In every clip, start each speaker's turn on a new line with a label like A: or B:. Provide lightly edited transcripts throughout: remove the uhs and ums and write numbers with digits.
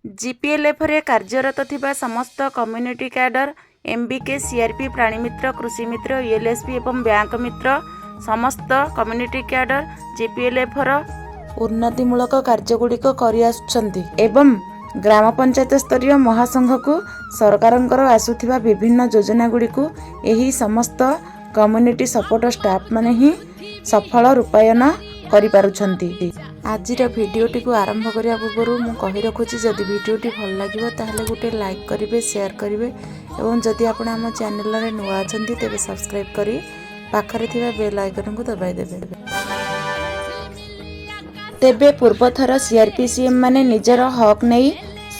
A: जीपीएलएफ रे कार्यरत थिबा समस्त कम्युनिटी कैडर एमबीके सीआरपी प्राणीमित्र कृषिमित्र ईएलएसपी एवं बैंक मित्र समस्त कम्युनिटी कैडर जीपीएलएफ र उन्नतिमूलक कार्यगुड़िक एवं ग्राम पंचायत स्तरीय महासंघ को सरकारंकर आसुथिबा विभिन्न योजना गुड़िक एही समस्त कम्युनिटी सपोर्ट स्टाफ माने ही सफल रूपायन करि पारुछंती। आजिर भिडियोटी को आरंभ करिया पूर्व मु कहि रखुछि जदि भिडियोटी भल लागिबो ताहले गोटे लाइक करिवे शेयर करिवे एवं जदि आपण हम चैनल रे नुआ अछंती तेबे सब्सक्राइब करी पाखरे थिबा बेल आइकन को दबाई देबे। तेबे पूर्वथर सीआरपीसीएम माने निजर हक नै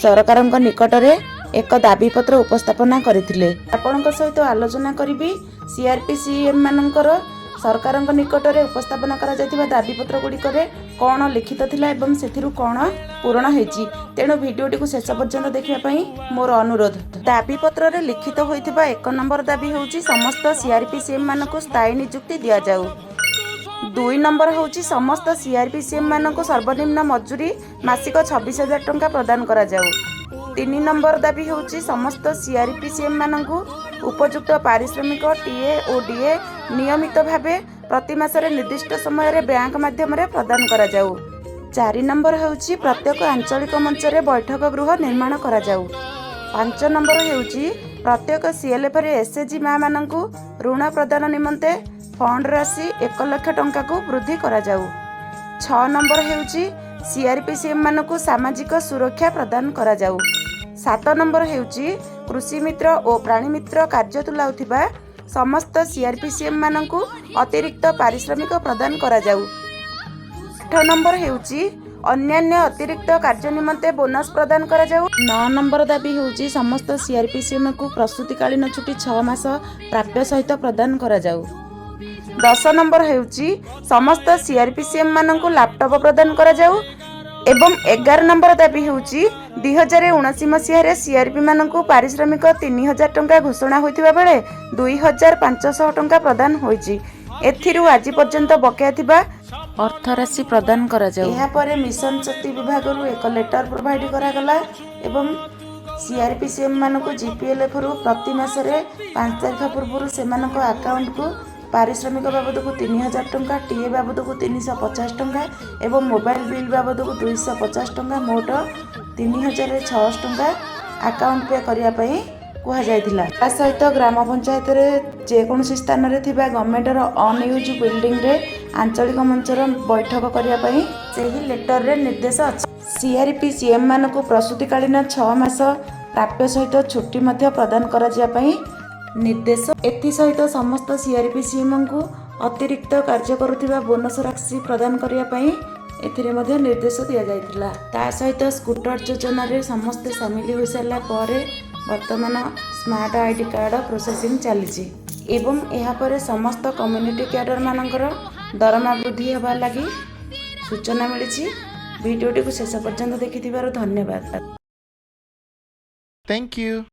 A: सरकारक निकट रे एक दाबी पत्र उपस्थापना करथिले। आपणक सहित आलोचना करिबी सीआरपीसीएम मानकर सरकारक निकट रे उपस्थापना करा जायतिबा दाबी पत्र गुड़िक कौन लिखित थिला एवं सेथिरु कौन पूरण हेछि। तेणु भिडियोटी को शेष पर्यंत देखिबा पई मोर अनुरोध। दाबी पत्र रे लिखित होइतिबा 1 नंबर दाबी होउछि समस्त सीआरपीसीएम मानकु स्थायी नियुक्ति दिया जाऊ। 2 नंबर होउछि समस्त सीआरपीसीएम मानकु सर्वनिम्न मजूरी मासिक 26,000 टंका प्रदान करा जाऊ। 3 नंबर दाबी होउछि समस्त सीआरपीसीएम मानकु उपयुक्त पारिश्रमिक टीए और डीए नियमित भावे प्रति मासरे निर्दिष्ट समय रे बैंक माध्यम रे प्रदान करा जाऊ। 4 नंबर होउछि प्रत्येक आंचलिक मंच रे बैठक गृह निर्माण करा जाऊ। 5 नंबर होउछि प्रत्येक सीएलएफ रे एसएचजी मा मानकु ऋण प्रदान निमंते फंड राशि 1 लाख टंका को वृद्धि करा जाऊ। 6 नंबर होउछि सीआरपीसीएम मानकु सामाजिक सुरक्षा प्रदान करा जाऊ। 7 नंबर होउछि कृषि मित्र और प्राणी मित्र कार्य तुलाउथिबा समस्त सीआरपीसीएम मानकु अतिरिक्त पारिश्रमिक प्रदान करा जाऊ। 8 नंबर हेउची अन्यान्य अतिरिक्त कार्य निमंते बोनस प्रदान करा जाऊ। 9 नंबर दाबी हेउची समस्त सीआरपीसीएम को प्रसूतिकालीन छुट्टी 6 मास प्राप्य सहित प्रदान करा जाऊ। 10 नंबर हेउची समस्त सीआरपीसीएम मानकु लैपटॉप प्रदान करा जाऊ एवं 11 नंबर दाबी हेउची 2079 मसीह सीआरपी मानकु पारिश्रमिक 3000 टंका घोषणा होइतिबा बेले 2500 टंका प्रदान होइची। एथिरु आज पर्यंत बकेया थिबा अर्थ राशि प्रदान करा जाऊ। एहा परे मिशन शक्ति विभाग रु एक लेटर प्रोवाइड करा गला एवं सीआरपीसीएम मानकु जीपीएलएफ रु प्रति मासरे 5 तारिख पूर्व सेमानक अकाउंट को पारिश्रमिक बाबद को 3000 टंका टीए बाबद को 350 टंका एवं मोबाइल बिल बाबद को 250 टंका मोट 3006 टंका अकाउंट पे करिया पई कुहा जायतिला। ता सहित ग्राम पंचायत रे जेकोसी स्थान रे थिबा गवर्नमेंट रो अनयूज बिल्डिंग रे आंचलिक मंचर बैठक करिया पई सेही लेटर रे निर्देश अछि। सीआरपीसीएम मानकु प्रसूतिकालीन 6 मास प्राप्य सहित छुट्टी मध्य प्रदान करा जिया पई निर्देश। एथि सहित समस्त सीआरपीसीएम को अतिरिक्त कार्य करुथिबा बोनस राशि प्रदान करिया पई एथिरे मध्ये निर्देश दिया जायतिला। ता सहित स्कूटर योजना रे समस्त शामिल होई सारला परे वर्तमान स्मार्ट आईडी कार्ड प्रोसेसिंग चलीची एवं एहा परे समस्त कम्युनिटी कैडर मानकर दरमा वृद्धि हेबा लागि सूचना मिलिची। वीडियोटी को शेष पर्यंत देखिथिबार धन्यवाद।
B: Thank you.